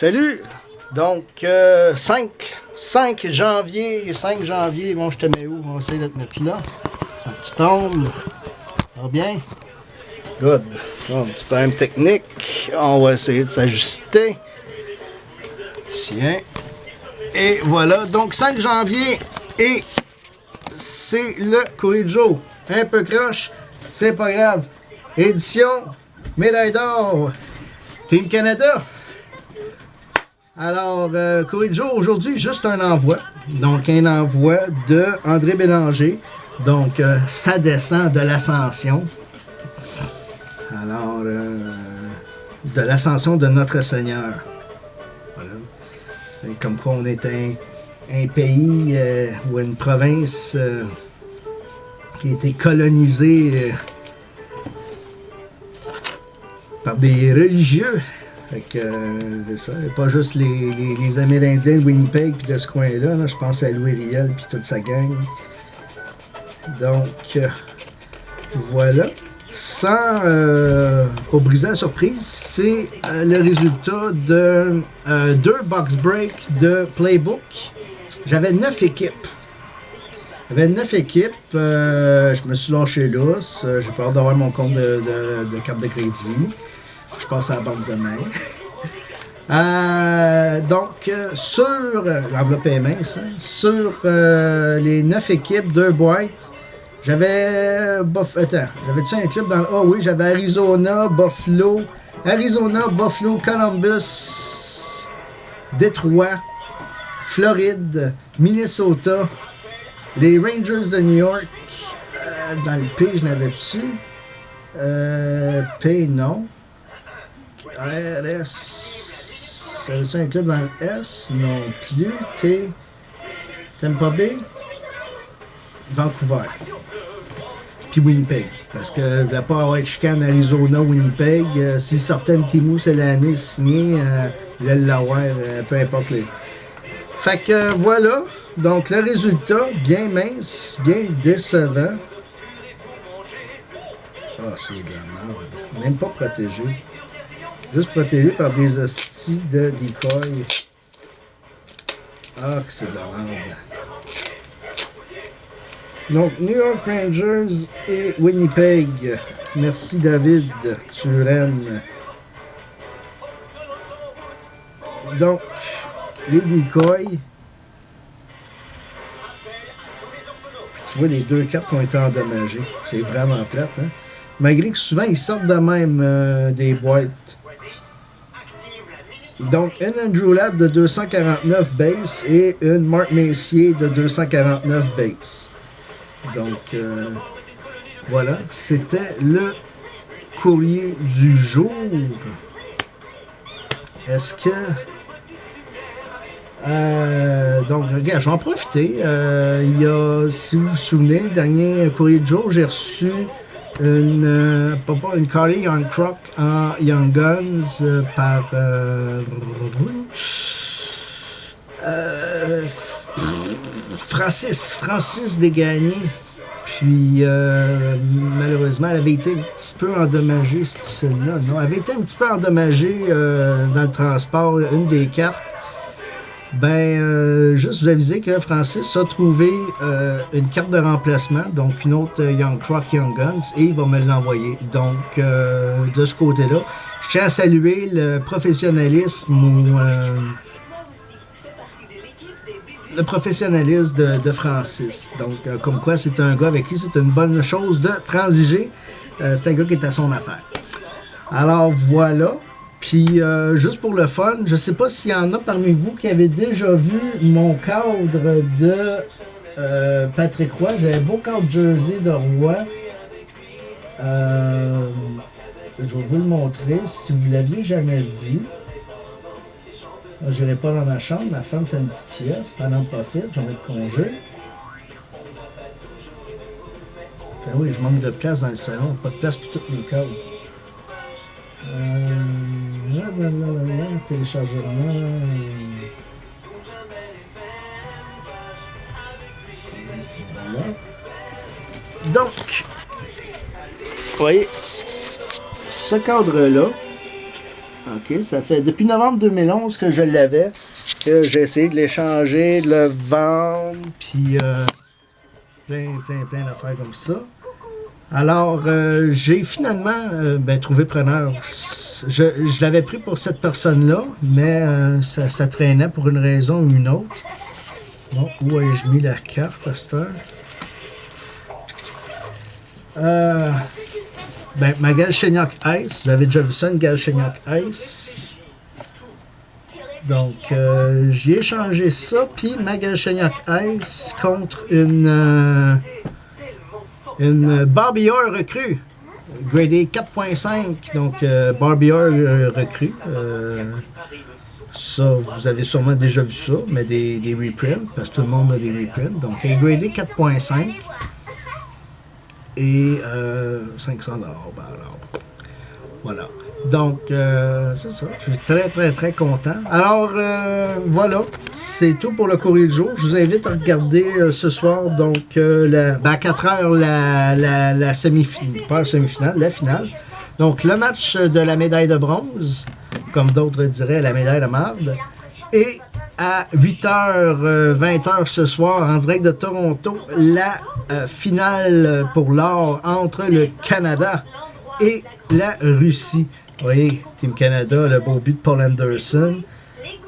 Salut! Donc, 5 janvier, bon, je te mets où? On va essayer de te mettre là. Ça tu tombes. Ça va bien? Good. Bon, un petit problème technique. On va essayer de s'ajuster. Tiens. Et voilà. Donc, 5 janvier. Et c'est le courrier de Joe. Un peu croche. C'est pas grave. Édition médaille d'or. Team Canada. Alors, courrier de Joe, aujourd'hui, juste un envoi. Donc, un envoi de André Bélanger. Donc, ça descend de l'ascension. Alors, de l'ascension de notre Seigneur. Voilà. Et comme quoi, on est un pays ou une province qui a été colonisée par des religieux. Fait que, ça, pas juste les Amérindiens de Winnipeg puis de ce coin-là. Là, je pense à Louis Riel puis toute sa gang. Donc, voilà. Sans pour briser la surprise, c'est le résultat de 2 box breaks de Playbook. J'avais 9 équipes. Je me suis lâché lousse. J'ai peur d'avoir mon compte de carte de crédit. Je passe à la banque demain. Donc, sur l'enveloppe est mince, hein, sur les 9 équipes, 2 boîtes, j'avais j'avais-tu un club dans le... Ah oui, j'avais Arizona, Buffalo, Columbus, Détroit, Floride, Minnesota, les Rangers de New York, dans le P, je n'avais dessus. P, non. RS, ça veut-tu un club dans le S? Non plus. T, Tampa Bay, Vancouver. Puis Winnipeg. Parce que je ne voulais pas avoir de chicane Arizona, Winnipeg. S'ils sortaient une Timou, c'est l'année signée, je voulais l'avoir, peu importe les. Fait que voilà. Donc le résultat, bien mince, bien décevant. Ah, c'est de la merde. Même pas protégé. Juste protégé par des hosties de decoy. Ah, que c'est de la merde. Donc, New York Rangers et Winnipeg. Merci David Turenne. Donc, les decoys. Tu vois, les 2 cartes ont été endommagées. C'est vraiment plate, hein? Malgré que souvent, ils sortent de même des boîtes. Donc, une Andrew Ladd de 249 base et une Mark Messier de 249 base. Donc, voilà, c'était le courrier du jour. Est-ce que... donc, regarde, je vais en profiter. Il y a, si vous vous souvenez, le dernier courrier du jour, j'ai reçu une Carly Young Croc en Young Guns par Francis Desgagnés. Puis malheureusement, elle avait été un petit peu endommagée, celle-là. Non, elle avait été un petit peu endommagée dans le transport, une des cartes. Juste vous aviser que Francis a trouvé une carte de remplacement, donc une autre Young Croc Young Guns, et il va me l'envoyer. Donc, de ce côté-là, je tiens à saluer le professionnalisme de Francis. Donc, comme quoi, c'est un gars avec qui c'est une bonne chose de transiger. C'est un gars qui est à son affaire. Alors, voilà. Puis, juste pour le fun, je ne sais pas s'il y en a parmi vous qui avez déjà vu mon cadre de Patrick Roy. J'ai un beau cadre jersey de Roy. Je vais vous le montrer si vous ne l'aviez jamais vu. Je n'irai pas dans ma chambre. Ma femme fait une petite sieste. Elle en profite. J'en ai de congé. Ben oui, je manque de place dans le salon. Pas de place pour toutes mes cadres. Téléchargement. Voilà. Donc, vous voyez, ce cadre-là, OK, ça fait depuis novembre 2011 que je l'avais, que j'ai essayé de l'échanger, de le vendre, puis plein d'affaires comme ça. Alors, j'ai finalement trouvé preneur. Je l'avais pris pour cette personne-là, mais ça traînait pour une raison ou une autre. Bon, où ai-je mis la carte à cette heure? Ma Galchenyuk Ice, vous avez déjà vu ça, une Galchenyuk Ice. Donc, j'ai échangé ça, puis ma Galchenyuk Ice contre une Barbie Orr recrue. Gradé 4.5, donc Barbie Orr recrue. Ça, vous avez sûrement déjà vu ça, mais des reprints, parce que tout le monde a des reprints. Donc, elle est gradé 4.5 et 500$. Alors, voilà. Donc, c'est ça. Je suis très content. Alors, voilà. C'est tout pour le courrier du jour. Je vous invite à regarder ce soir, donc, à 4h, la semi-finale, pas la semi-finale, la finale. Donc, le match de la médaille de bronze, comme d'autres diraient, la médaille de marde. Et à 8h, 20h ce soir, en direct de Toronto, la finale pour l'or entre le Canada et la Russie. Vous voyez, Team Canada, le beau but de Paul Anderson.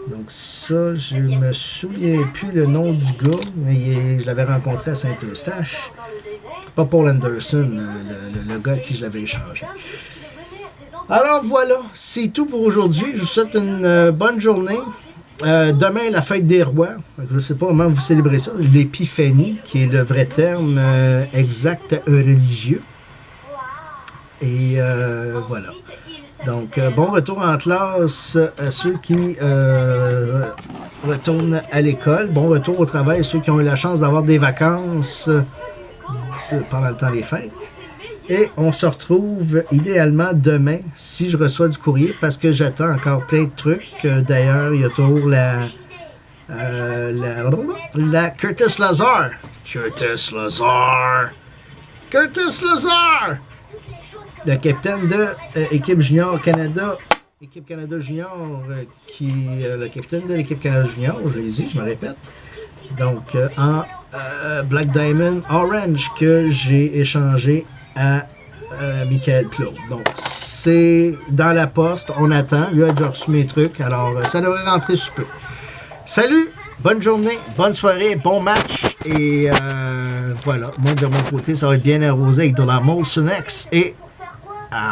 Donc ça, je me souviens plus le nom du gars, mais je l'avais rencontré à Saint-Eustache. Pas Paul Anderson, le gars avec qui je l'avais échangé. Alors voilà, c'est tout pour aujourd'hui. Je vous souhaite une bonne journée. Demain, la fête des rois. Je ne sais pas comment vous célébrez ça. L'épiphanie, qui est le vrai terme exact religieux. Et voilà. Donc, bon retour en classe à ceux qui retournent à l'école. Bon retour au travail à ceux qui ont eu la chance d'avoir des vacances pendant le temps des fêtes. Et on se retrouve idéalement demain si je reçois du courrier parce que j'attends encore plein de trucs. D'ailleurs, il y a toujours la Curtis Lazar. Curtis Lazar! Curtis Lazar! Le capitaine de l'équipe Junior Canada, équipe Canada Junior, le capitaine de l'équipe Canada Junior, je l'ai dit, je me répète. Donc, en Black Diamond Orange que j'ai échangé à Michael Plot. Donc, c'est dans la poste, on attend. Lui a déjà reçu mes trucs, alors ça devrait rentrer sous peu. Salut, bonne journée, bonne soirée, bon match. Et voilà, moi de mon côté, ça va être bien arrosé avec de la Molson X. Et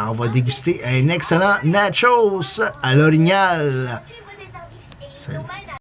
on va déguster un excellent nachos à l'orignal. Salut.